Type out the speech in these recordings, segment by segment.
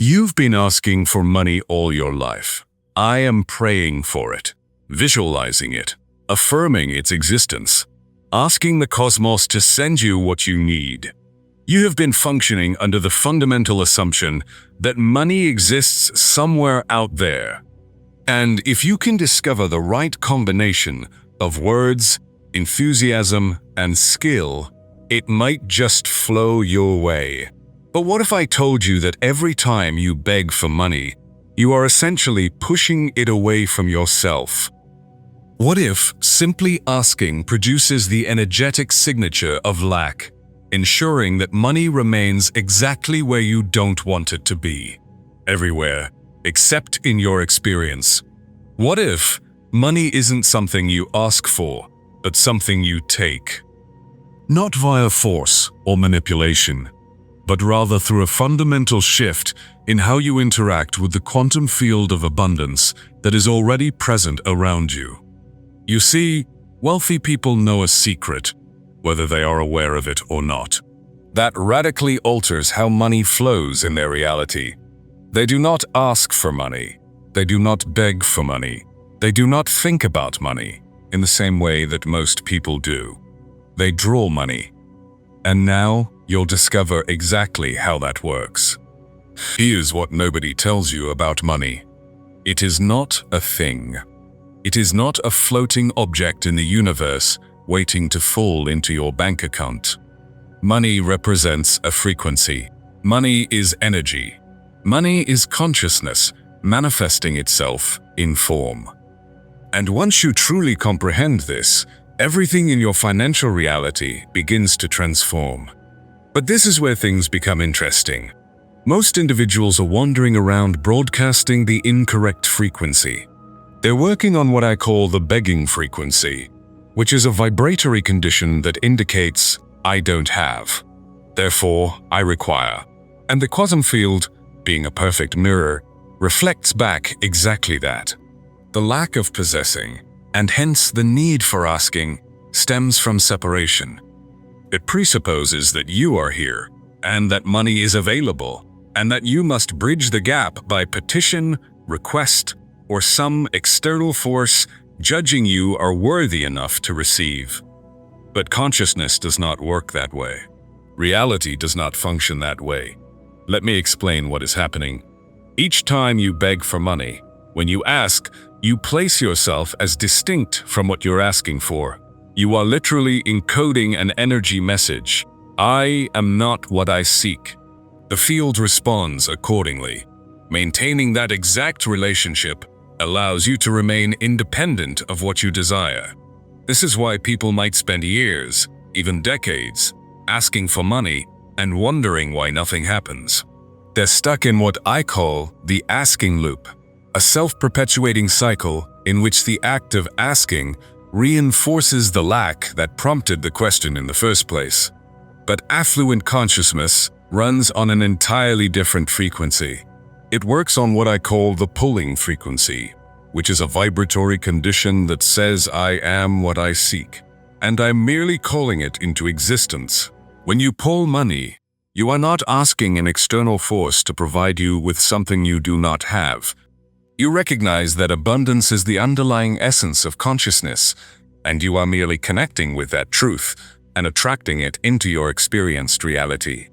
You've been asking for money all your life. I am praying for it, visualizing it, affirming its existence, asking the cosmos to send you what you need. You have been functioning under the fundamental assumption that money exists somewhere out there. And if you can discover the right combination of words, enthusiasm, and skill, it might just flow your way. But what if I told you that every time you beg for money, you are essentially pushing it away from yourself? What if simply asking produces the energetic signature of lack, ensuring that money remains exactly where you don't want it to be, everywhere, except in your experience? What if money isn't something you ask for, but something you take? Not via force or manipulation, but rather through a fundamental shift in how you interact with the quantum field of abundance that is already present around you. You see, wealthy people know a secret, whether they are aware of it or not, that radically alters how money flows in their reality. They do not ask for money. They do not beg for money. They do not think about money in the same way that most people do. They draw money. And now, you'll discover exactly how that works. Here's what nobody tells you about money. It is not a thing. It is not a floating object in the universe waiting to fall into your bank account. Money represents a frequency. Money is energy. Money is consciousness manifesting itself in form. And once you truly comprehend this, everything in your financial reality begins to transform. But this is where things become interesting. Most individuals are wandering around broadcasting the incorrect frequency. They're working on what I call the begging frequency, which is a vibratory condition that indicates, I don't have. Therefore, I require. And the quantum field, being a perfect mirror, reflects back exactly that. The lack of possessing, and hence the need for asking, stems from separation. It presupposes that you are here, and that money is available, and that you must bridge the gap by petition, request, or some external force judging you are worthy enough to receive. But consciousness does not work that way. Reality does not function that way. Let me explain what is happening. Each time you beg for money, when you ask, you place yourself as distinct from what you're asking for. You are literally encoding an energy message. I am not what I seek. The field responds accordingly. Maintaining that exact relationship allows you to remain independent of what you desire. This is why people might spend years, even decades, asking for money and wondering why nothing happens. They're stuck in what I call the asking loop, a self-perpetuating cycle in which the act of asking reinforces the lack that prompted the question in the first place. But affluent consciousness runs on an entirely different frequency. It works on what I call the pulling frequency, which is a vibratory condition that says I am what I seek, and I'm merely calling it into existence. When you pull money, you are not asking an external force to provide you with something you do not have. You recognize that abundance is the underlying essence of consciousness, and you are merely connecting with that truth and attracting it into your experienced reality.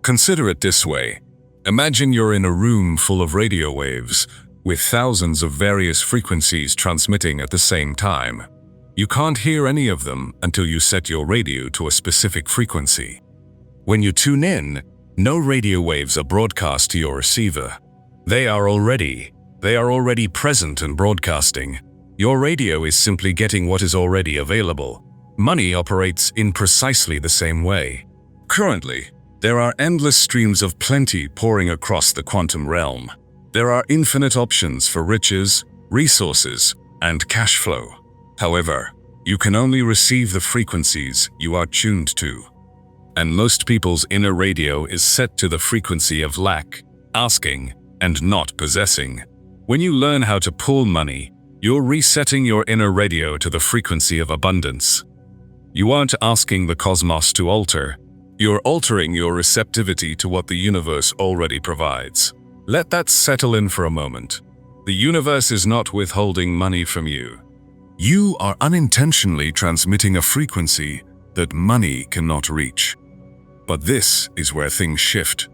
Consider it this way. Imagine you're in a room full of radio waves, with thousands of various frequencies transmitting at the same time. You can't hear any of them until you set your radio to a specific frequency. When you tune in, no radio waves are broadcast to your receiver. They are already present and broadcasting. Your radio is simply getting what is already available. Money operates in precisely the same way. Currently, there are endless streams of plenty pouring across the quantum realm. There are infinite options for riches, resources, and cash flow. However, you can only receive the frequencies you are tuned to. And most people's inner radio is set to the frequency of lack, asking, and not possessing. When you learn how to pull money, you're resetting your inner radio to the frequency of abundance. You aren't asking the cosmos to alter, You're altering your receptivity to what the universe already provides. Let that settle in for a moment. The universe is not withholding money from you. You are unintentionally transmitting a frequency that money cannot reach. But this is where things shift.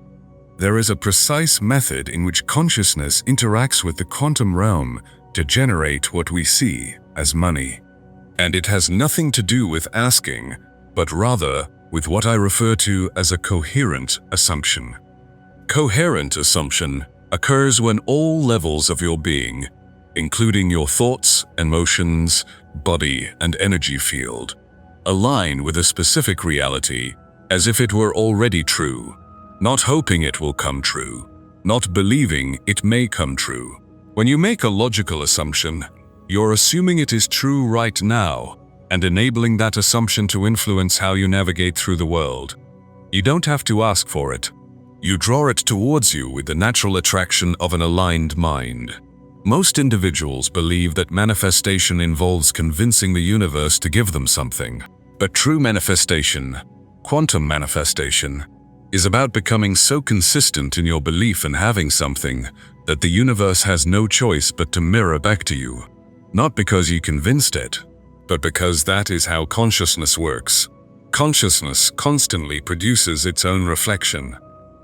There is a precise method in which consciousness interacts with the quantum realm to generate what we see as money. And it has nothing to do with asking, but rather with what I refer to as a coherent assumption. Coherent assumption occurs when all levels of your being, including your thoughts, emotions, body, and energy field, align with a specific reality as if it were already true, not hoping it will come true, not believing it may come true. When you make a logical assumption, you're assuming it is true right now and enabling that assumption to influence how you navigate through the world. You don't have to ask for it. You draw it towards you with the natural attraction of an aligned mind. Most individuals believe that manifestation involves convincing the universe to give them something. But true manifestation, quantum manifestation, is about becoming so consistent in your belief in having something that the universe has no choice but to mirror back to you. Not because you convinced it, but because that is how consciousness works. Consciousness constantly produces its own reflection.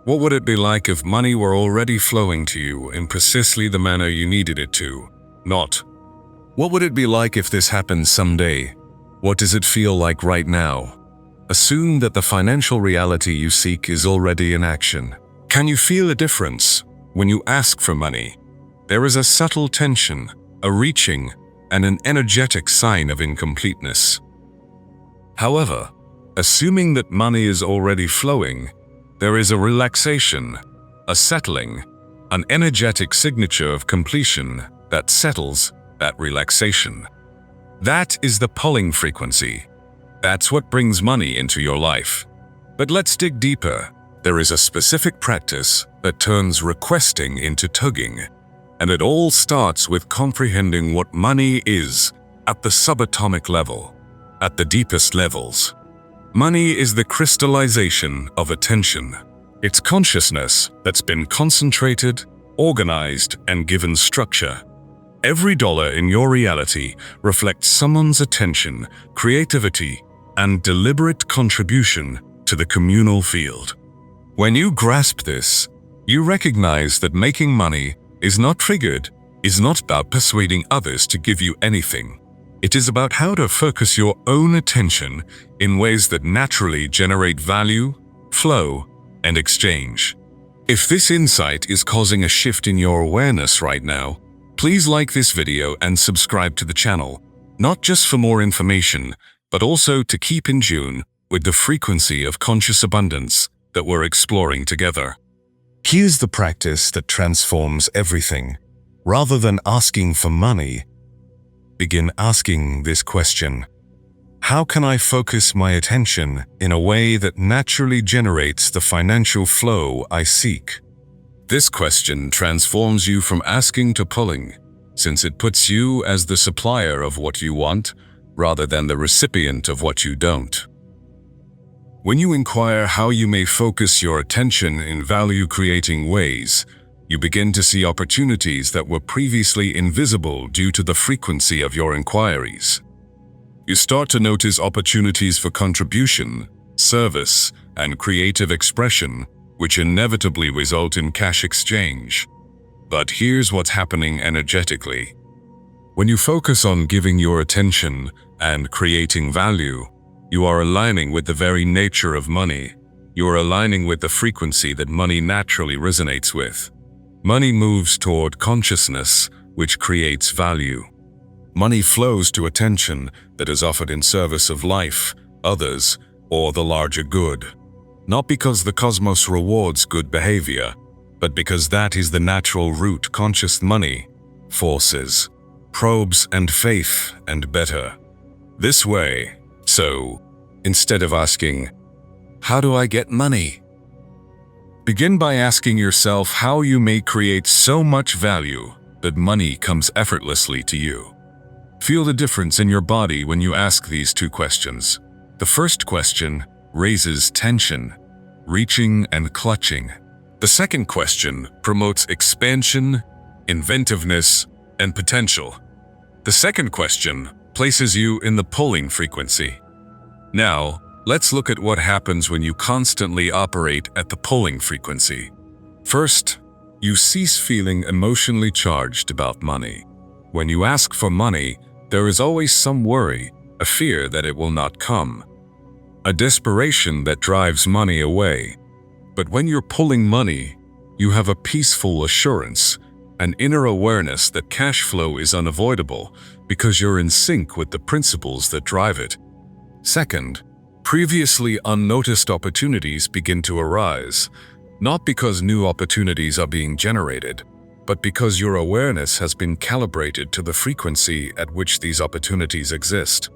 What would it be like if money were already flowing to you in precisely the manner you needed it to? Not. What would it be like if this happened someday? What does it feel like right now? Assume that the financial reality you seek is already in action. Can you feel a difference when you ask for money? There is a subtle tension, a reaching, and an energetic sign of incompleteness. However, assuming that money is already flowing, there is a relaxation, a settling, an energetic signature of completion that settles that relaxation. That is the pulling frequency. That's what brings money into your life. But let's dig deeper. There is a specific practice that turns requesting into tugging. And it all starts with comprehending what money is at the subatomic level, at the deepest levels. Money is the crystallization of attention. It's consciousness that's been concentrated, organized, and given structure. Every dollar in your reality reflects someone's attention, creativity, and deliberate contribution to the communal field. When you grasp this, you recognize that making money is not about persuading others to give you anything. It is about how to focus your own attention in ways that naturally generate value, flow, and exchange. If this insight is causing a shift in your awareness right now, please like this video and subscribe to the channel, not just for more information, but also to keep in tune with the frequency of conscious abundance that we're exploring together. Here's the practice that transforms everything. Rather than asking for money, begin asking this question: how can I focus my attention in a way that naturally generates the financial flow I seek? This question transforms you from asking to pulling, since it puts you as the supplier of what you want rather than the recipient of what you don't. When you inquire how you may focus your attention in value-creating ways, you begin to see opportunities that were previously invisible due to the frequency of your inquiries. You start to notice opportunities for contribution, service, and creative expression, which inevitably result in cash exchange. But here's what's happening energetically. When you focus on giving your attention and creating value, you are aligning with the very nature of money. You are aligning with the frequency that money naturally resonates with. Money moves toward consciousness, which creates value. Money flows to attention that is offered in service of life, others, or the larger good. Not because the cosmos rewards good behavior, but because that is the natural route conscious money forces, probes, and faith and better. This way. So, instead of asking, "How do I get money?" begin by asking yourself how you may create so much value that money comes effortlessly to you. Feel the difference in your body when you ask these two questions. The first question, raises tension, reaching and clutching. The second question promotes expansion, inventiveness, and potential. The second question places you in the pulling frequency. Now, let's look at what happens when you constantly operate at the pulling frequency. First, you cease feeling emotionally charged about money. When you ask for money, there is always some worry, a fear that it will not come, a desperation that drives money away. But when you're pulling money, you have a peaceful assurance, an inner awareness that cash flow is unavoidable because you're in sync with the principles that drive it. Second, previously unnoticed opportunities begin to arise, not because new opportunities are being generated, but because your awareness has been calibrated to the frequency at which these opportunities exist.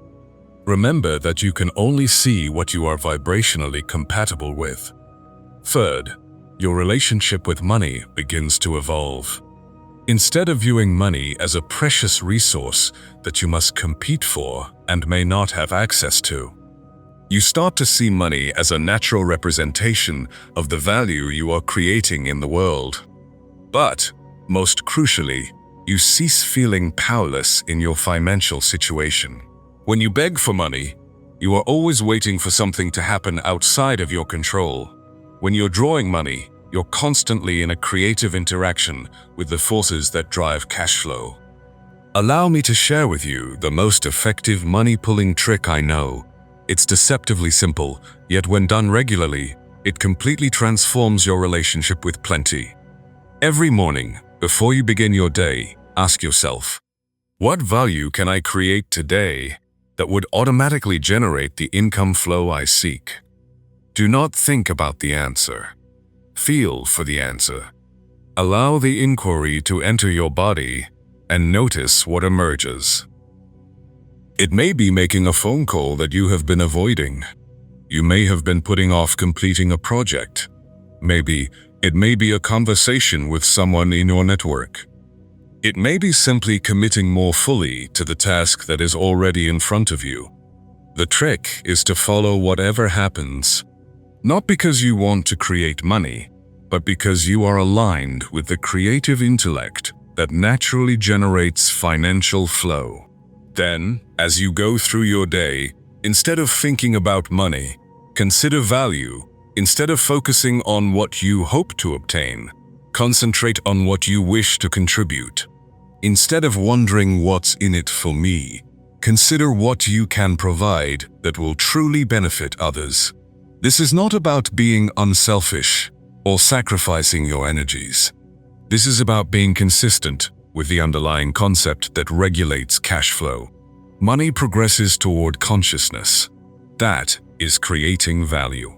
Remember that you can only see what you are vibrationally compatible with. Third, your relationship with money begins to evolve. Instead of viewing money as a precious resource that you must compete for and may not have access to, you start to see money as a natural representation of the value you are creating in the world. But, most crucially, you cease feeling powerless in your financial situation. When you beg for money, you are always waiting for something to happen outside of your control. When you're drawing money, you're constantly in a creative interaction with the forces that drive cash flow. Allow me to share with you the most effective money-pulling trick I know. It's deceptively simple, yet when done regularly, it completely transforms your relationship with plenty. Every morning, before you begin your day, ask yourself, what value can I create today that would automatically generate the income flow I seek? Do not think about the answer. Feel for the answer. Allow the inquiry to enter your body and notice what emerges. It may be making a phone call that you have been avoiding. You may have been putting off completing a project. Maybe it may be a conversation with someone in your network. It may be simply committing more fully to the task that is already in front of you. The trick is to follow whatever happens, not because you want to create money, but because you are aligned with the creative intellect that naturally generates financial flow. Then, as you go through your day, instead of thinking about money, consider value. Instead of focusing on what you hope to obtain, concentrate on what you wish to contribute. Instead of wondering what's in it for me, consider what you can provide that will truly benefit others. This is not about being unselfish or sacrificing your energies. This is about being consistent with the underlying concept that regulates cash flow. Money progresses toward consciousness. That is creating value.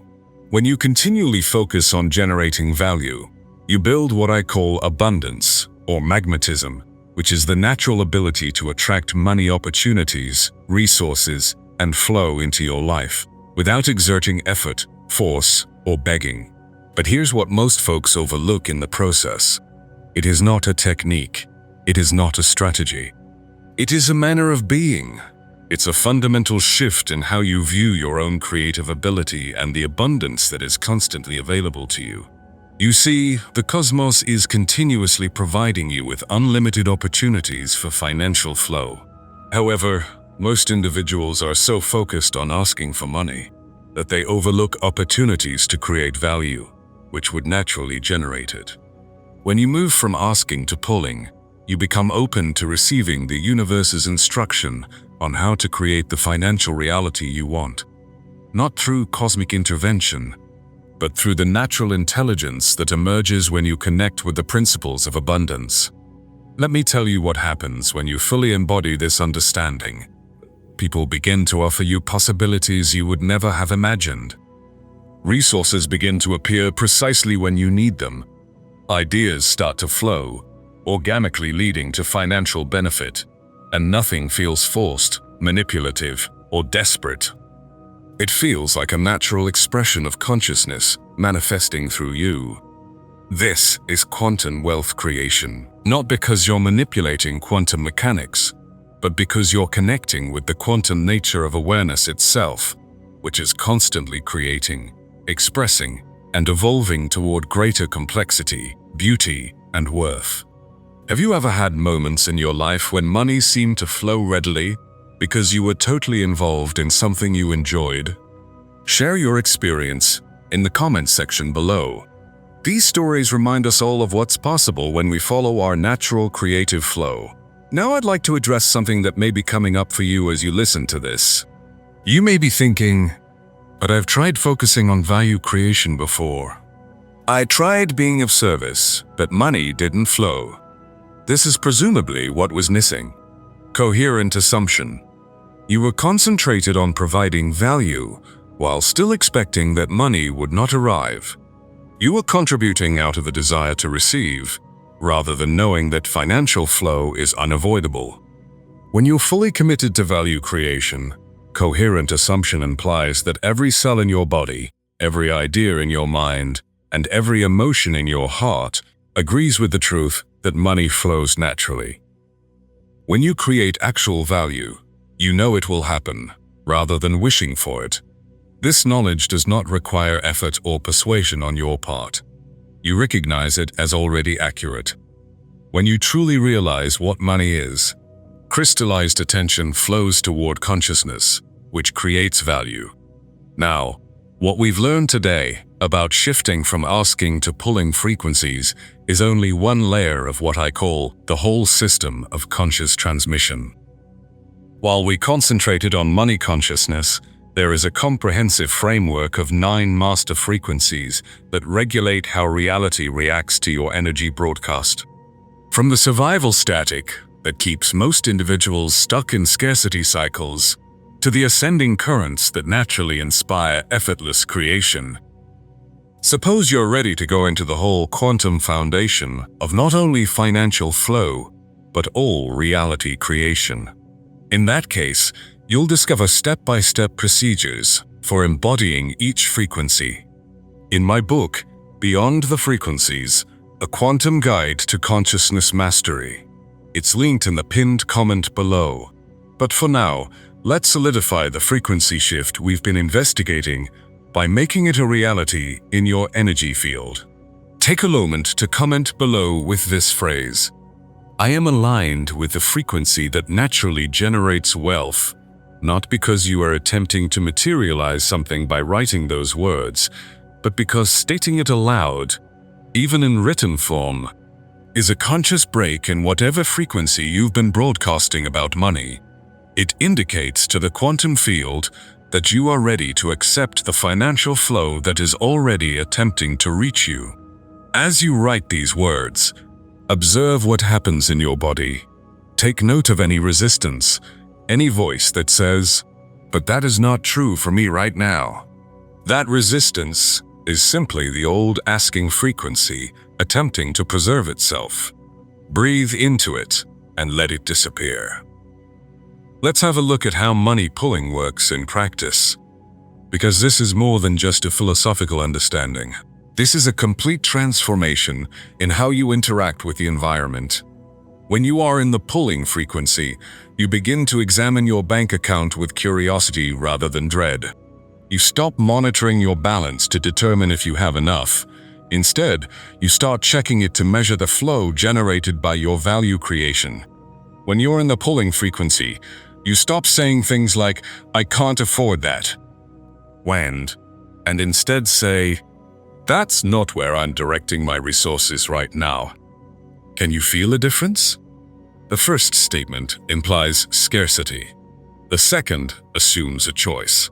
When you continually focus on generating value, you build what I call abundance or magnetism, which is the natural ability to attract money opportunities, resources, and flow into your life without exerting effort, force, or begging. But here's what most folks overlook in the process. It is not a technique. It is not a strategy. It is a manner of being. It's a fundamental shift in how you view your own creative ability and the abundance that is constantly available to you. You see, the cosmos is continuously providing you with unlimited opportunities for financial flow. However, most individuals are so focused on asking for money that they overlook opportunities to create value, which would naturally generate it. When you move from asking to pulling, you become open to receiving the universe's instruction on how to create the financial reality you want. Not through cosmic intervention, but through the natural intelligence that emerges when you connect with the principles of abundance. Let me tell you what happens when you fully embody this understanding. People begin to offer you possibilities you would never have imagined. Resources begin to appear precisely when you need them. Ideas start to flow, organically leading to financial benefit, and nothing feels forced, manipulative, or desperate. It feels like a natural expression of consciousness manifesting through you. This is quantum wealth creation, not because you're manipulating quantum mechanics, but because you're connecting with the quantum nature of awareness itself. which is constantly creating, expressing, and evolving toward greater complexity, beauty, and worth. Have you ever had moments in your life when money seemed to flow readily because you were totally involved in something you enjoyed? Share your experience in the comments section below. These stories remind us all of what's possible when we follow our natural creative flow. Now I'd like to address something that may be coming up for you as you listen to this. You may be thinking, but I've tried focusing on value creation before. I tried being of service, but money didn't flow. This is presumably what was missing. Coherent assumption. You were concentrated on providing value while still expecting that money would not arrive. You were contributing out of a desire to receive, rather than knowing that financial flow is unavoidable. When you're fully committed to value creation, coherent assumption implies that every cell in your body, every idea in your mind, and every emotion in your heart agrees with the truth that money flows naturally. When you create actual value, you know it will happen, rather than wishing for it. This knowledge does not require effort or persuasion on your part. You recognize it as already accurate. When you truly realize what money is, crystallized attention flows toward consciousness, which creates value. Now, what we've learned today about shifting from asking to pulling frequencies is only one layer of what I call the whole system of conscious transmission. While we concentrated on money consciousness, there is a comprehensive framework of 9 master frequencies that regulate how reality reacts to your energy broadcast. From the survival static that keeps most individuals stuck in scarcity cycles, to the ascending currents that naturally inspire effortless creation. Suppose you're ready to go into the whole quantum foundation of not only financial flow, but all reality creation. In that case, you'll discover step-by-step procedures for embodying each frequency. In my book, Beyond the Frequencies, A Quantum Guide to Consciousness Mastery. It's linked in the pinned comment below. But for now, let's solidify the frequency shift we've been investigating by making it a reality in your energy field. Take a moment to comment below with this phrase: I am aligned with the frequency that naturally generates wealth, not because you are attempting to materialize something by writing those words, but because stating it aloud, even in written form, is a conscious break in whatever frequency you've been broadcasting about money. It indicates to the quantum field that you are ready to accept the financial flow that is already attempting to reach you. As you write these words, observe what happens in your body. Take note of any resistance, any voice that says, "But that is not true for me right now." That resistance is simply the old asking frequency attempting to preserve itself. Breathe into it and let it disappear. Let's have a look at how money pulling works in practice. Because this is more than just a philosophical understanding. This is a complete transformation in how you interact with the environment. When you are in the pulling frequency, you begin to examine your bank account with curiosity rather than dread. You stop monitoring your balance to determine if you have enough. Instead, you start checking it to measure the flow generated by your value creation. When you're in the pulling frequency, you stop saying things like, "I can't afford that," and instead say, "That's not where I'm directing my resources right now." Can you feel a difference? The first statement implies scarcity. The second assumes a choice.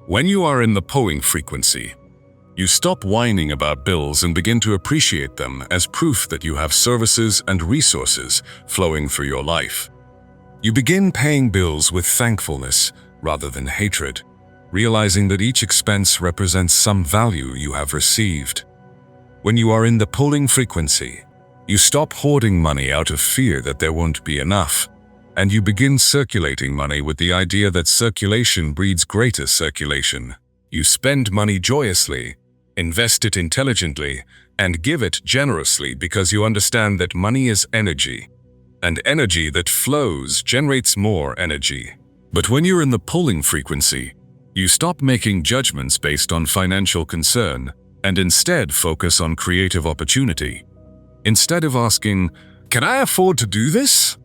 When you are in the pulling frequency, you stop whining about bills and begin to appreciate them as proof that you have services and resources flowing through your life. You begin paying bills with thankfulness rather than hatred, realizing that each expense represents some value you have received. When you are in the pulling frequency, you stop hoarding money out of fear that there won't be enough, and you begin circulating money with the idea that circulation breeds greater circulation. You spend money joyously, invest it intelligently, and give it generously because you understand that money is energy, and energy that flows generates more energy. But when you're in the pulling frequency, You stop making judgments based on financial concern and instead focus on creative opportunity. Instead of asking, "Can I afford to do this?"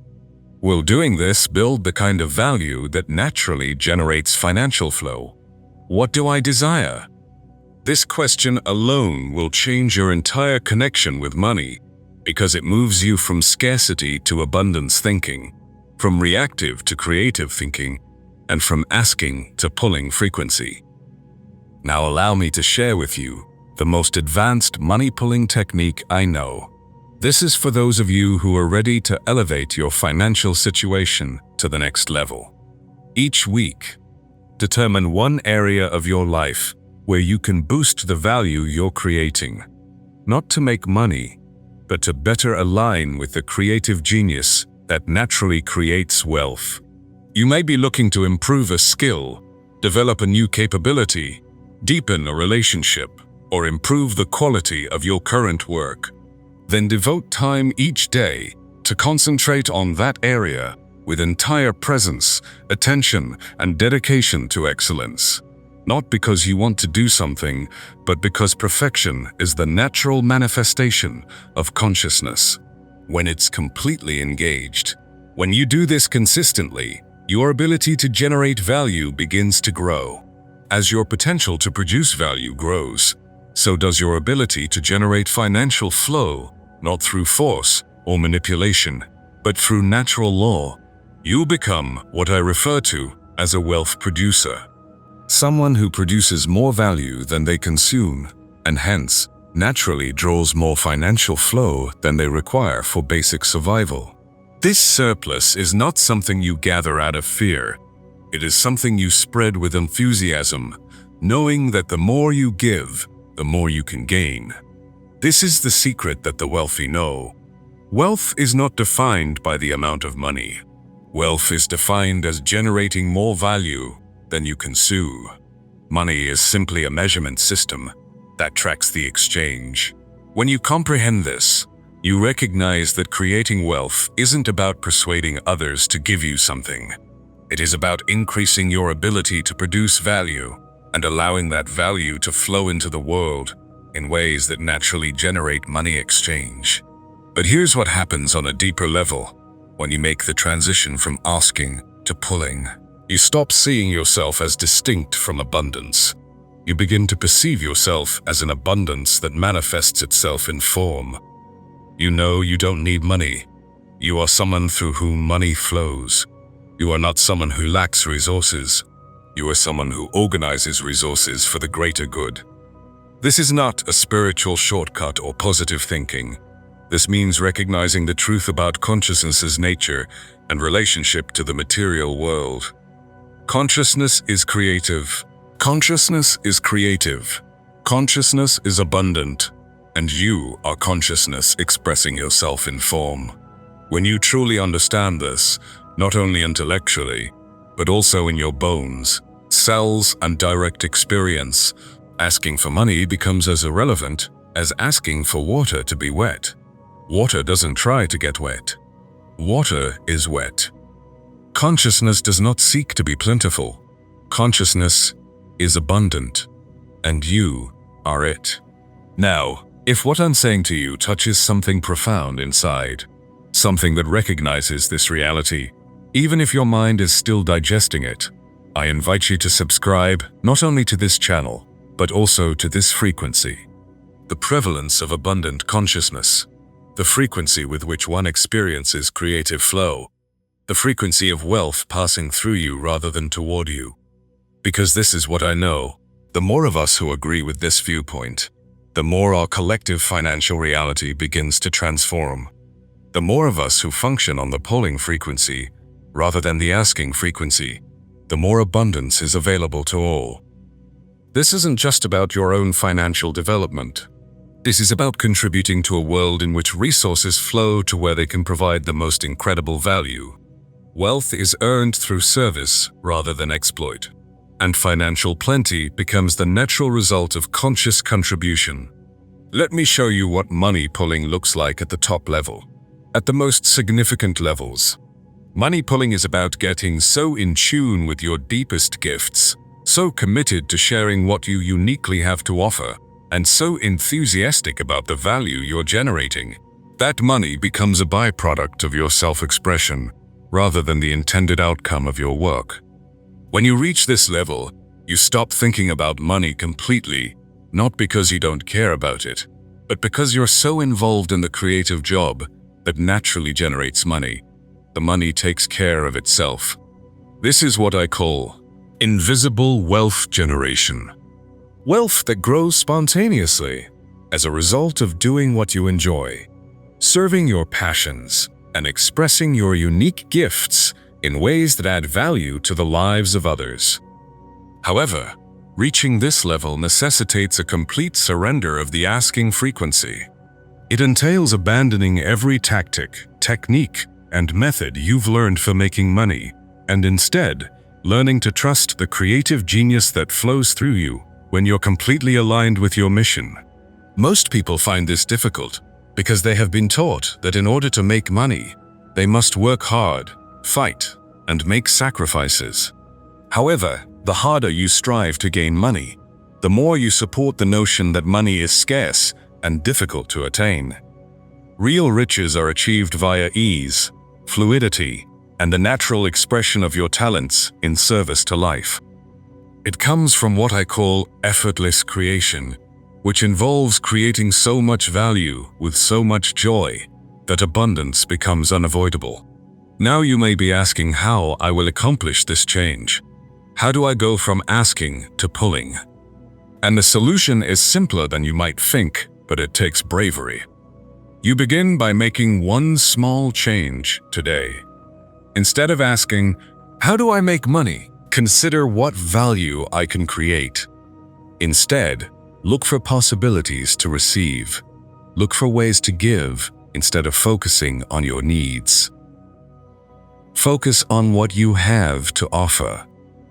Will doing this build the kind of value that naturally generates financial flow? What do I desire? This question alone will change your entire connection with money because it moves you from scarcity to abundance thinking, from reactive to creative thinking, and from asking to pulling frequency. Now allow me to share with you the most advanced money-pulling technique I know. This is for those of you who are ready to elevate your financial situation to the next level. Each week, determine one area of your life where you can boost the value you're creating, not to make money, but to better align with the creative genius that naturally creates wealth. You may be looking to improve a skill, develop a new capability, deepen a relationship, or improve the quality of your current work. Then devote time each day to concentrate on that area with entire presence, attention, and dedication to excellence. Not because you want to do something, but because perfection is the natural manifestation of consciousness. When it's completely engaged, when you do this consistently, your ability to generate value begins to grow. As your potential to produce value grows, so does your ability to generate financial flow, not through force or manipulation, but through natural law. You'll become what I refer to as a wealth producer. Someone who produces more value than they consume, and hence, naturally draws more financial flow than they require for basic survival. This surplus is not something you gather out of fear. It is something you spread with enthusiasm, knowing that the more you give, the more you can gain. This is the secret that the wealthy know. Wealth is not defined by the amount of money. Wealth is defined as generating more value than you consume. Money is simply a measurement system that tracks the exchange. When you comprehend this, you recognize that creating wealth isn't about persuading others to give you something. It is about increasing your ability to produce value and allowing that value to flow into the world in ways that naturally generate money exchange. But here's what happens on a deeper level when you make the transition from asking to pulling. You stop seeing yourself as distinct from abundance. You begin to perceive yourself as an abundance that manifests itself in form. You know you don't need money. You are someone through whom money flows. You are not someone who lacks resources. You are someone who organizes resources for the greater good. This is not a spiritual shortcut or positive thinking. This means recognizing the truth about consciousness's nature and relationship to the material world. Consciousness is creative. Consciousness is creative. Consciousness is abundant. And you are consciousness expressing yourself in form. When you truly understand this, not only intellectually, but also in your bones, cells, and direct experience, asking for money becomes as irrelevant as asking for water to be wet. Water doesn't try to get wet. Water is wet. Consciousness does not seek to be plentiful. Consciousness is abundant, and you are it. Now, if what I'm saying to you touches something profound inside, something that recognizes this reality, even if your mind is still digesting it, I invite you to subscribe not only to this channel, but also to this frequency. The prevalence of abundant consciousness, the frequency with which one experiences creative flow, the frequency of wealth passing through you rather than toward you. Because this is what I know, the more of us who agree with this viewpoint, the more our collective financial reality begins to transform. The more of us who function on the pulling frequency rather than the asking frequency, the more abundance is available to all. This isn't just about your own financial development. This is about contributing to a world in which resources flow to where they can provide the most incredible value. Wealth is earned through service rather than exploit, and financial plenty becomes the natural result of conscious contribution. Let me show you what money pulling looks like at the top level. At the most significant levels, money pulling is about getting so in tune with your deepest gifts, so committed to sharing what you uniquely have to offer, and so enthusiastic about the value you're generating, that money becomes a byproduct of your self-expression rather than the intended outcome of your work. When you reach this level, you stop thinking about money completely, not because you don't care about it, but because you're so involved in the creative job that naturally generates money. The money takes care of itself. This is what I call invisible wealth generation. Wealth that grows spontaneously as a result of doing what you enjoy, serving your passions, and expressing your unique gifts in ways that add value to the lives of others. However, reaching this level necessitates a complete surrender of the asking frequency. It entails abandoning every tactic, technique, and method you've learned for making money, and instead, learning to trust the creative genius that flows through you when you're completely aligned with your mission. Most people find this difficult because they have been taught that in order to make money, they must work hard, fight, and make sacrifices. However, the harder you strive to gain money, the more you support the notion that money is scarce and difficult to attain. Real riches are achieved via ease, fluidity, and the natural expression of your talents in service to life. It comes from what I call effortless creation, which involves creating so much value with so much joy that abundance becomes unavoidable. Now you may be asking how I will accomplish this change. How do I go from asking to pulling? And the solution is simpler than you might think, but it takes bravery. You begin by making one small change today. Instead of asking, "How do I make money?" consider what value I can create. Instead, look for possibilities to receive. Look for ways to give instead of focusing on your needs. Focus on what you have to offer.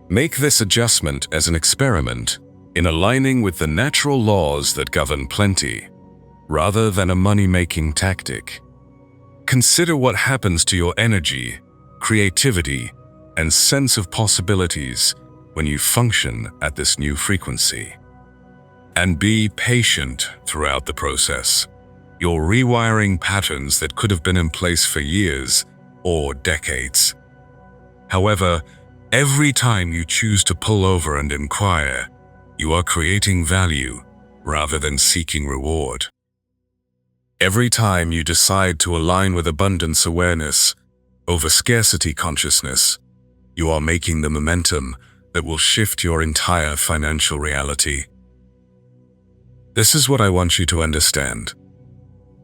Make this adjustment as an experiment in aligning with the natural laws that govern plenty, rather than a money-making tactic. Consider what happens to your energy, creativity, and sense of possibilities when you function at this new frequency. And be patient throughout the process. You're rewiring patterns that could have been in place for years or decades. However, every time you choose to pull over and inquire, you are creating value rather than seeking reward. Every time you decide to align with abundance awareness over scarcity consciousness, you are making the momentum that will shift your entire financial reality. This is what I want you to understand.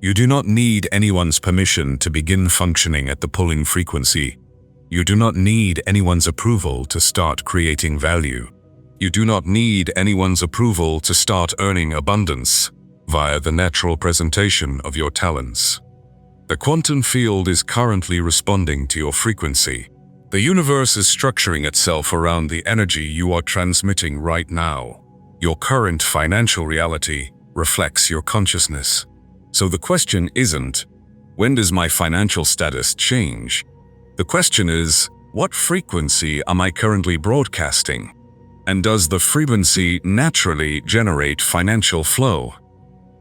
You do not need anyone's permission to begin functioning at the pulling frequency. You do not need anyone's approval to start creating value. You do not need anyone's approval to start earning abundance via the natural presentation of your talents. The quantum field is currently responding to your frequency. The universe is structuring itself around the energy you are transmitting right now. Your current financial reality reflects your consciousness. So the question isn't, when does my financial status change? The question is, what frequency am I currently broadcasting? And does the frequency naturally generate financial flow?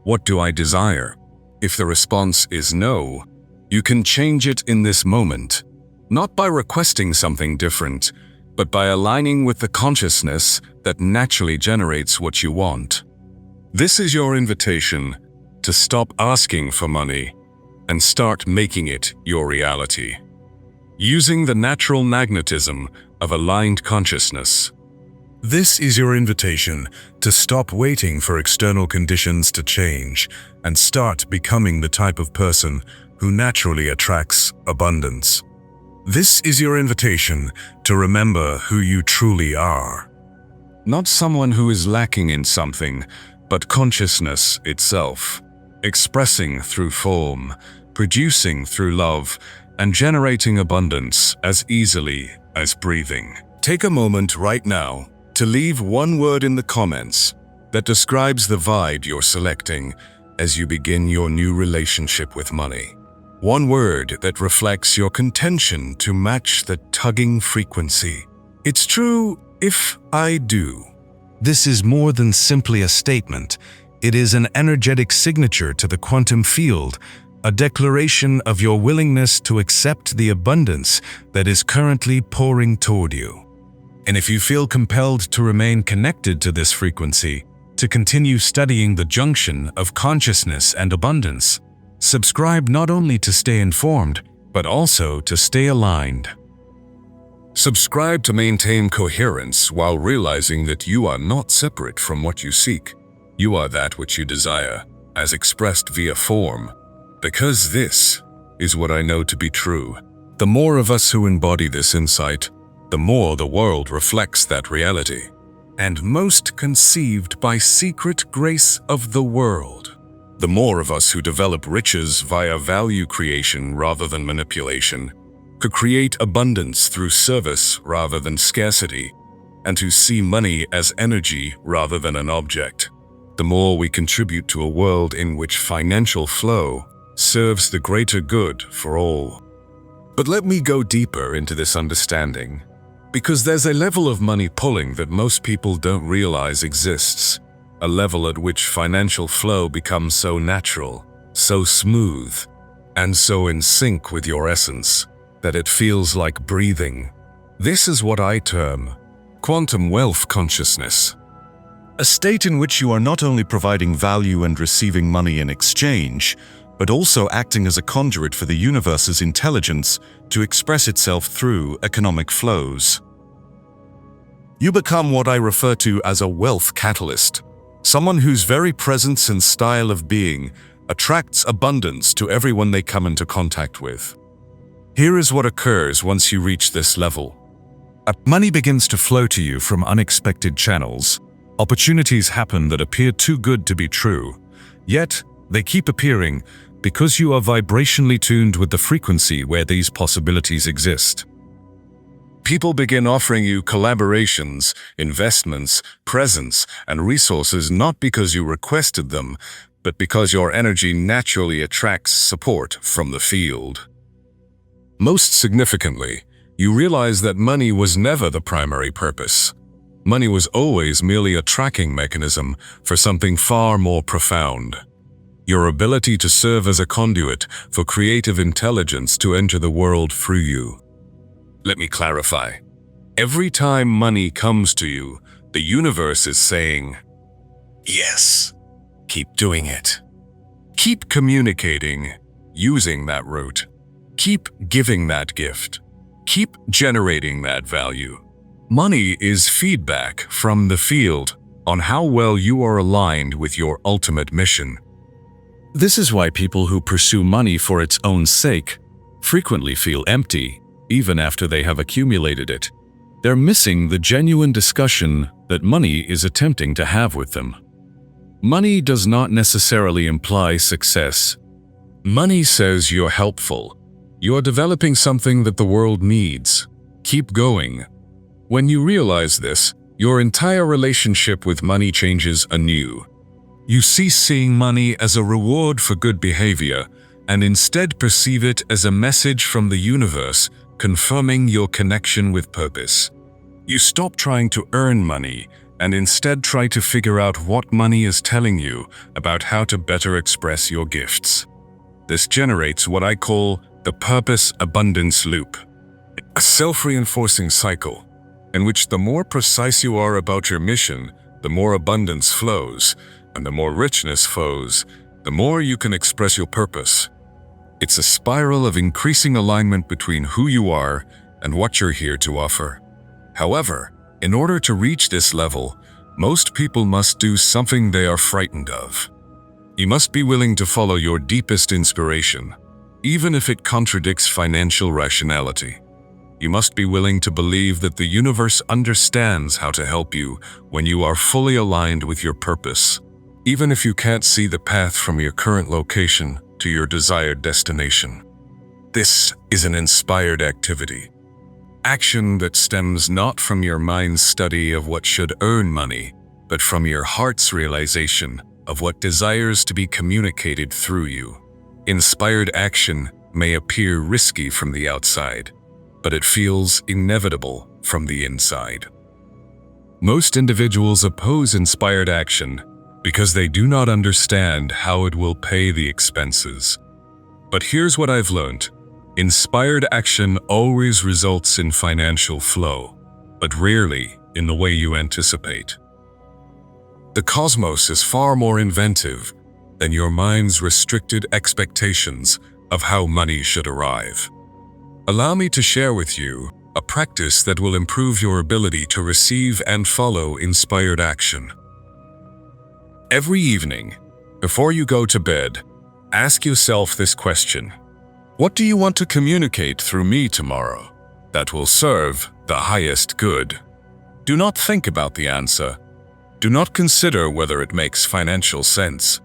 What do I desire? If the response is no, you can change it in this moment, not by requesting something different, but by aligning with the consciousness that naturally generates what you want. This is your invitation to stop asking for money and start making it your reality. Using the natural magnetism of aligned consciousness. This is your invitation to stop waiting for external conditions to change and start becoming the type of person who naturally attracts abundance. This is your invitation to remember who you truly are. Not someone who is lacking in something, but consciousness itself, expressing through form, producing through love, and generating abundance as easily as breathing. Take a moment right now to leave one word in the comments that describes the vibe you're selecting as you begin your new relationship with money. One word that reflects your contention to match the tugging frequency. It's true, If I do. This is more than simply a statement. It is an energetic signature to the quantum field, a declaration of your willingness to accept the abundance that is currently pouring toward you. And if you feel compelled to remain connected to this frequency, to continue studying the junction of consciousness and abundance, subscribe not only to stay informed, but also to stay aligned. Subscribe to maintain coherence while realizing that you are not separate from what you seek. You are that which you desire, as expressed via form. Because this is what I know to be true. The more of us who embody this insight, the more the world reflects that reality. And most conceived by secret grace of the world. The more of us who develop riches via value creation rather than manipulation, could create abundance through service rather than scarcity, and who see money as energy rather than an object. The more we contribute to a world in which financial flow serves the greater good for all. But let me go deeper into this understanding, because there's a level of money pulling that most people don't realize exists, a level at which financial flow becomes so natural, so smooth, and so in sync with your essence, that it feels like breathing. This is what I term quantum wealth consciousness. A state in which you are not only providing value and receiving money in exchange, but also acting as a conduit for the universe's intelligence to express itself through economic flows. You become what I refer to as a wealth catalyst, someone whose very presence and style of being attracts abundance to everyone they come into contact with. Here is what occurs once you reach this level. Money begins to flow to you from unexpected channels. Opportunities happen that appear too good to be true, yet they keep appearing because you are vibrationally tuned with the frequency where these possibilities exist. People begin offering you collaborations, investments, presents, and resources not because you requested them, but because your energy naturally attracts support from the field. Most significantly, you realize that money was never the primary purpose. Money was always merely a tracking mechanism for something far more profound. Your ability to serve as a conduit for creative intelligence to enter the world through you. Let me clarify. Every time money comes to you, the universe is saying, yes, keep doing it. Keep communicating, using that route. Keep giving that gift. Keep generating that value. Money is feedback from the field on how well you are aligned with your ultimate mission. This is why people who pursue money for its own sake frequently feel empty, even after they have accumulated it. They're missing the genuine discussion that money is attempting to have with them. Money does not necessarily imply success. Money says you're helpful. You're developing something that the world needs. Keep going. When you realize this, your entire relationship with money changes anew. You cease seeing money as a reward for good behavior and instead perceive it as a message from the universe confirming your connection with purpose. You stop trying to earn money and instead try to figure out what money is telling you about how to better express your gifts. This generates what I call the purpose abundance loop, a self-reinforcing cycle in which the more precise you are about your mission, the more abundance flows, and the more richness flows, the more you can express your purpose. It's a spiral of increasing alignment between who you are and what you're here to offer. However, in order to reach this level, most people must do something they are frightened of. You must be willing to follow your deepest inspiration, even if it contradicts financial rationality. You must be willing to believe that the universe understands how to help you when you are fully aligned with your purpose, even if you can't see the path from your current location to your desired destination. This is an inspired activity. Action that stems not from your mind's study of what should earn money, but from your heart's realization of what desires to be communicated through you. Inspired action may appear risky from the outside, but it feels inevitable from the inside. Most individuals oppose inspired action because they do not understand how it will pay the expenses. But here's what I've learned. Inspired action always results in financial flow, but rarely in the way you anticipate. The cosmos is far more inventive than your mind's restricted expectations of how money should arrive. Allow me to share with you a practice that will improve your ability to receive and follow inspired action. Every evening, before you go to bed, ask yourself this question: what do you want to communicate through me tomorrow that will serve the highest good? Do not think about the answer. Do not consider whether it makes financial sense.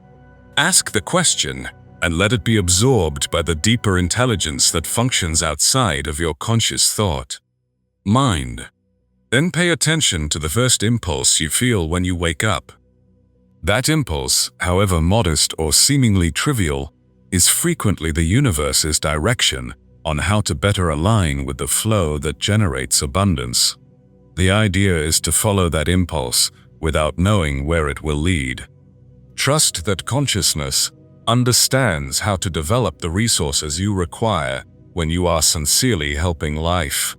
Ask the question and let it be absorbed by the deeper intelligence that functions outside of your conscious thought mind. Then pay attention to the first impulse you feel when you wake up. That impulse, however modest or seemingly trivial, is frequently the universe's direction on how to better align with the flow that generates abundance. The idea is to follow that impulse without knowing where it will lead. Trust that consciousness understands how to develop the resources you require when you are sincerely helping life.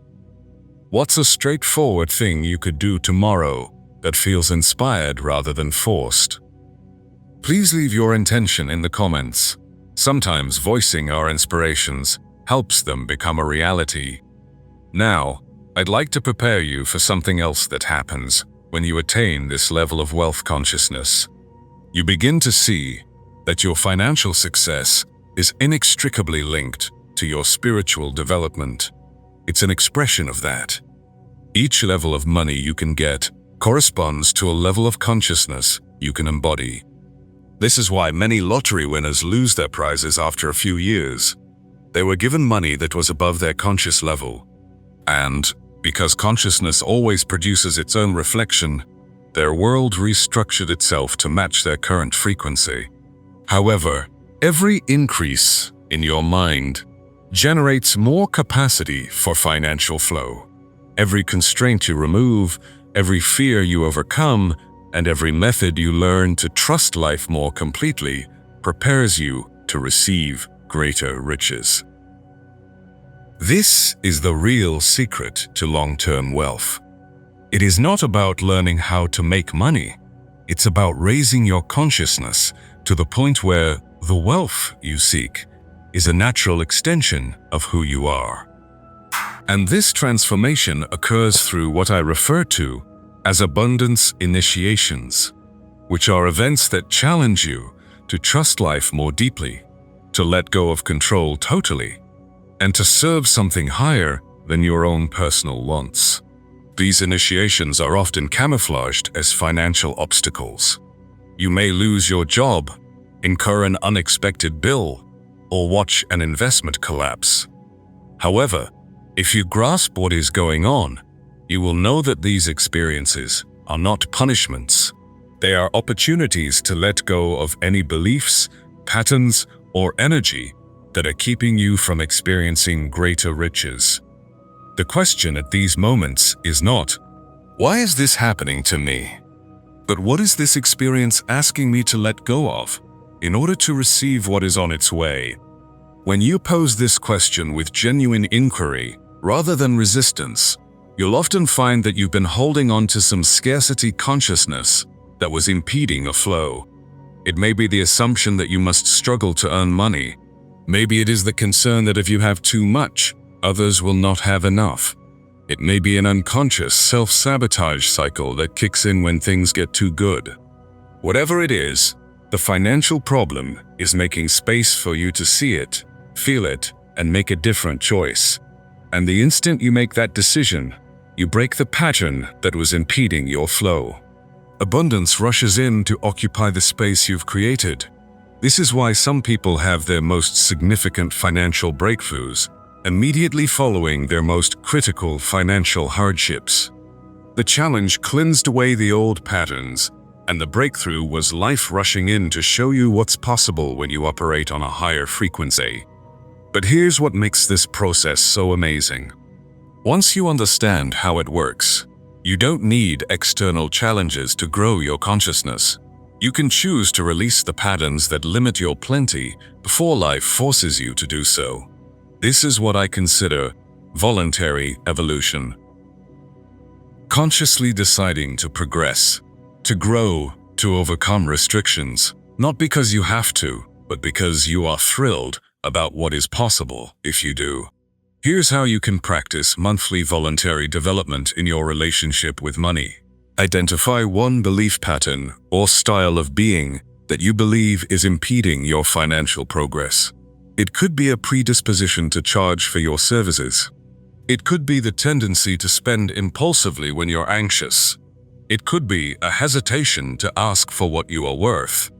What's a straightforward thing you could do tomorrow that feels inspired rather than forced? Please leave your intention in the comments. Sometimes voicing our inspirations helps them become a reality. Now, I'd like to prepare you for something else that happens when you attain this level of wealth consciousness. You begin to see that your financial success is inextricably linked to your spiritual development. It's an expression of that. Each level of money you can get corresponds to a level of consciousness you can embody. This is why many lottery winners lose their prizes after a few years. They were given money that was above their conscious level. And because consciousness always produces its own reflection, their world restructured itself to match their current frequency. However, every increase in your mind generates more capacity for financial flow. Every constraint you remove, every fear you overcome, and every method you learn to trust life more completely prepares you to receive greater riches. This is the real secret to long-term wealth. It is not about learning how to make money. It's about raising your consciousness to the point where the wealth you seek is a natural extension of who you are. And this transformation occurs through what I refer to as abundance initiations, which are events that challenge you to trust life more deeply, to let go of control totally, and to serve something higher than your own personal wants. These initiations are often camouflaged as financial obstacles. You may lose your job, incur an unexpected bill, or watch an investment collapse. However, if you grasp what is going on, you will know that these experiences are not punishments. They are opportunities to let go of any beliefs, patterns, or energy that are keeping you from experiencing greater riches. The question at these moments is not, "Why is this happening to me?" but "What is this experience asking me to let go of in order to receive what is on its way?" When you pose this question with genuine inquiry rather than resistance, you'll often find that you've been holding on to some scarcity consciousness that was impeding a flow. It may be the assumption that you must struggle to earn money. Maybe it is the concern that if you have too much, others will not have enough. It may be an unconscious self-sabotage cycle that kicks in when things get too good. Whatever it is, the financial problem is making space for you to see it, feel it, and make a different choice. And the instant you make that decision, you break the pattern that was impeding your flow. Abundance rushes in to occupy the space you've created. This is why some people have their most significant financial breakthroughs immediately following their most critical financial hardships. The challenge cleansed away the old patterns, and the breakthrough was life rushing in to show you what's possible when you operate on a higher frequency. But here's what makes this process so amazing. Once you understand how it works, You don't need external challenges to grow your consciousness. You can choose to release the patterns that limit your plenty before life forces you to do so. This is what I consider voluntary evolution. Consciously deciding to progress, to grow, to overcome restrictions, not because you have to, but because you are thrilled about what is possible if you do. Here's how you can practice monthly voluntary development in your relationship with money. Identify one belief pattern or style of being that you believe is impeding your financial progress. It could be a predisposition to charge for your services. It could be the tendency to spend impulsively when you're anxious. It could be a hesitation to ask for what you are worth.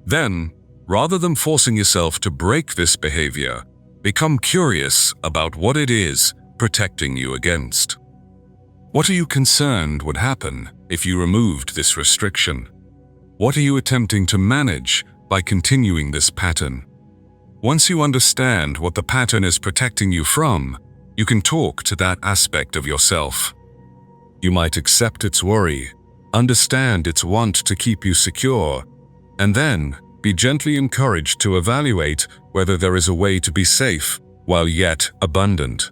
Then, rather than forcing yourself to break this behavior, become curious about what it is protecting you against. What are you concerned would happen if you removed this restriction? What are you attempting to manage by continuing this pattern? Once you understand what the pattern is protecting you from, you can talk to that aspect of yourself. You might accept its worry, understand its want to keep you secure, and then be gently encouraged to evaluate whether there is a way to be safe while yet abundant.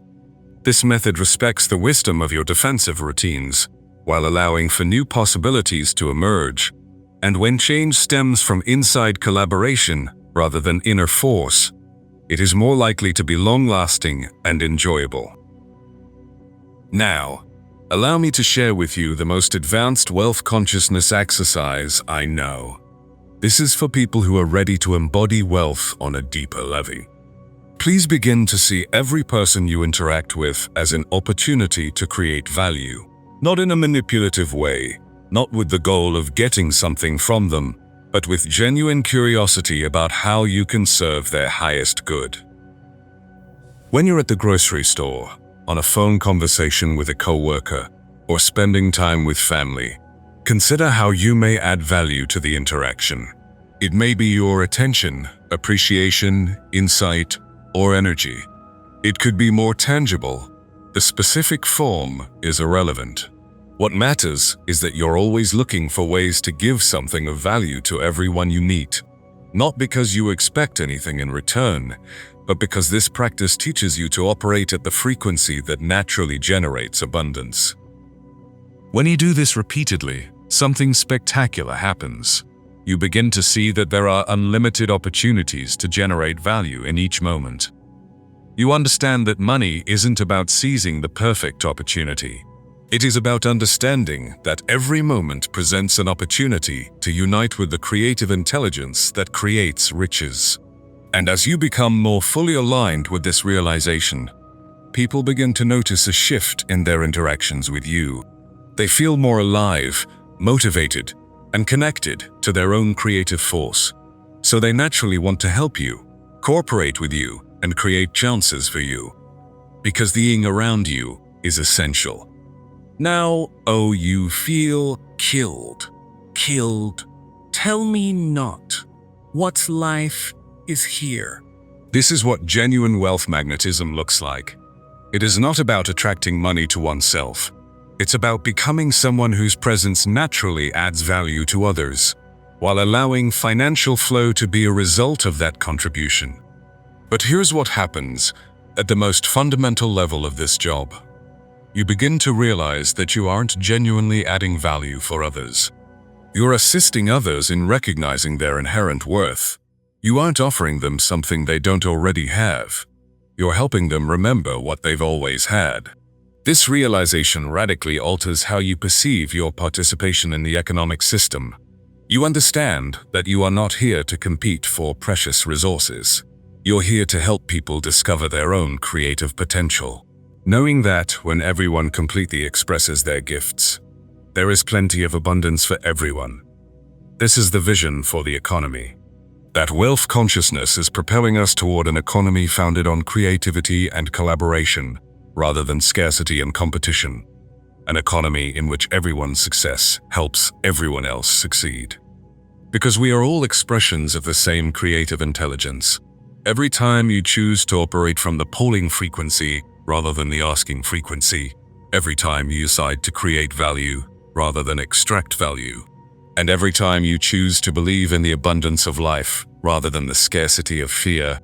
This method respects the wisdom of your defensive routines while allowing for new possibilities to emerge. And when change stems from inside collaboration rather than inner force, it is more likely to be long-lasting and enjoyable. Now, allow me to share with you the most advanced wealth consciousness exercise I know. This is for people who are ready to embody wealth on a deeper level. Please begin to see every person you interact with as an opportunity to create value, not in a manipulative way, not with the goal of getting something from them, but with genuine curiosity about how you can serve their highest good. When you're at the grocery store, on a phone conversation with a coworker, or spending time with family, consider how you may add value to the interaction. It may be your attention, appreciation, insight, or energy. It could be more tangible. The specific form is irrelevant. What matters is that you're always looking for ways to give something of value to everyone you meet, not because you expect anything in return, but because this practice teaches you to operate at the frequency that naturally generates abundance. When you do this repeatedly, something spectacular happens. You begin to see that there are unlimited opportunities to generate value in each moment. You understand that money isn't about seizing the perfect opportunity. It is about understanding that every moment presents an opportunity to unite with the creative intelligence that creates riches. And as you become more fully aligned with this realization, people begin to notice a shift in their interactions with you. They feel more alive, motivated, and connected to their own creative force. So they naturally want to help you, cooperate with you, and create chances for you. Because being around you is essential. Now, oh, you feel killed. Tell me not. What life is here. This is what genuine wealth magnetism looks like. It is not about attracting money to oneself. It's about becoming someone whose presence naturally adds value to others, while allowing financial flow to be a result of that contribution. But here's what happens at the most fundamental level of this job. You begin to realize that you aren't genuinely adding value for others. You're assisting others in recognizing their inherent worth. You aren't offering them something they don't already have. You're helping them remember what they've always had. This realization radically alters how you perceive your participation in the economic system. You understand that you are not here to compete for precious resources. You're here to help people discover their own creative potential. Knowing that when everyone completely expresses their gifts, there is plenty of abundance for everyone. This is the vision for the economy. That wealth consciousness is propelling us toward an economy founded on creativity and collaboration, rather than scarcity and competition. An economy in which everyone's success helps everyone else succeed. Because we are all expressions of the same creative intelligence. Every time you choose to operate from the polling frequency rather than the asking frequency, every time you decide to create value rather than extract value, and every time you choose to believe in the abundance of life rather than the scarcity of fear,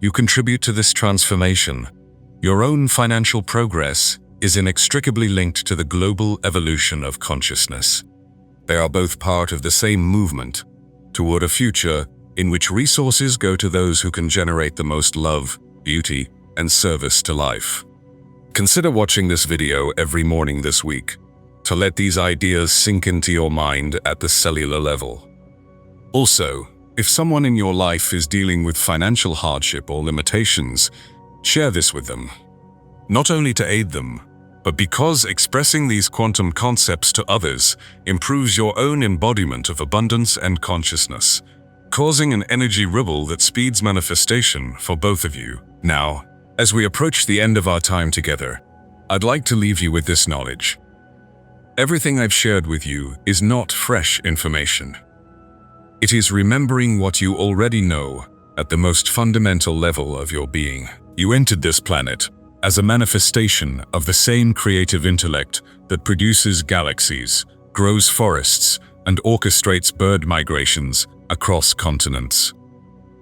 you contribute to this transformation. Your own financial progress is inextricably linked to the global evolution of consciousness. They are both part of the same movement toward a future in which resources go to those who can generate the most love, beauty, and service to life. Consider watching this video every morning this week to let these ideas sink into your mind at the cellular level. Also, if someone in your life is dealing with financial hardship or limitations, share this with them. Not only to aid them, but because expressing these quantum concepts to others improves your own embodiment of abundance and consciousness, causing an energy ripple that speeds manifestation for both of you. Now, as we approach the end of our time together, I'd like to leave you with this knowledge. Everything I've shared with you is not fresh information. It is remembering what you already know at the most fundamental level of your being. You entered this planet as a manifestation of the same creative intellect that produces galaxies, grows forests, and orchestrates bird migrations across continents.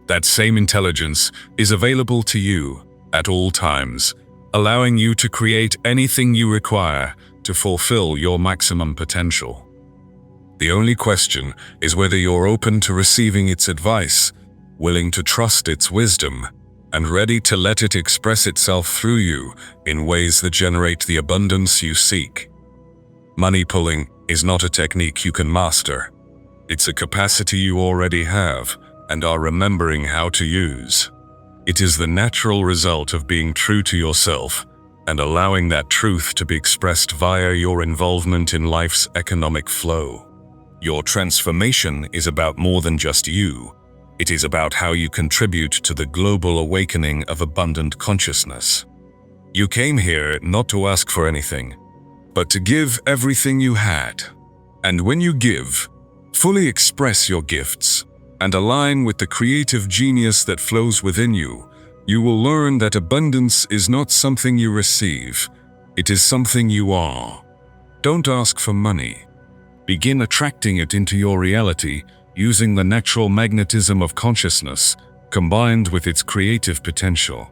That same intelligence is available to you at all times, allowing you to create anything you require to fulfill your maximum potential. The only question is whether you're open to receiving its advice, willing to trust its wisdom, and ready to let it express itself through you in ways that generate the abundance you seek. Money pulling is not a technique you can master. It's a capacity you already have and are remembering how to use. It is the natural result of being true to yourself and allowing that truth to be expressed via your involvement in life's economic flow. Your transformation is about more than just you. It is about how you contribute to the global awakening of abundant consciousness. You came here not to ask for anything, but to give everything you had. And when you give, fully express your gifts and align with the creative genius that flows within you, you will learn that abundance is not something you receive, it is something you are. Don't ask for money. Begin attracting it into your reality using the natural magnetism of consciousness combined with its creative potential.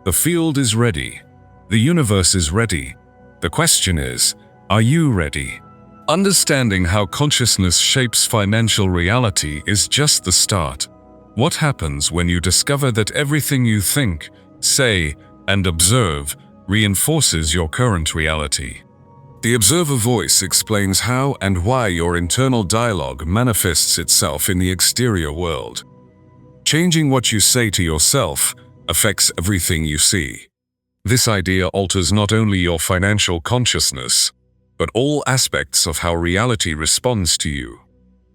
The field is ready. The universe is ready. The question is, are you ready? Understanding how consciousness shapes financial reality is just the start. What happens when you discover that everything you think, say, and observe reinforces your current reality? The observer voice explains how and why your internal dialogue manifests itself in the exterior world. Changing what you say to yourself affects everything you see. This idea alters not only your financial consciousness, but all aspects of how reality responds to you.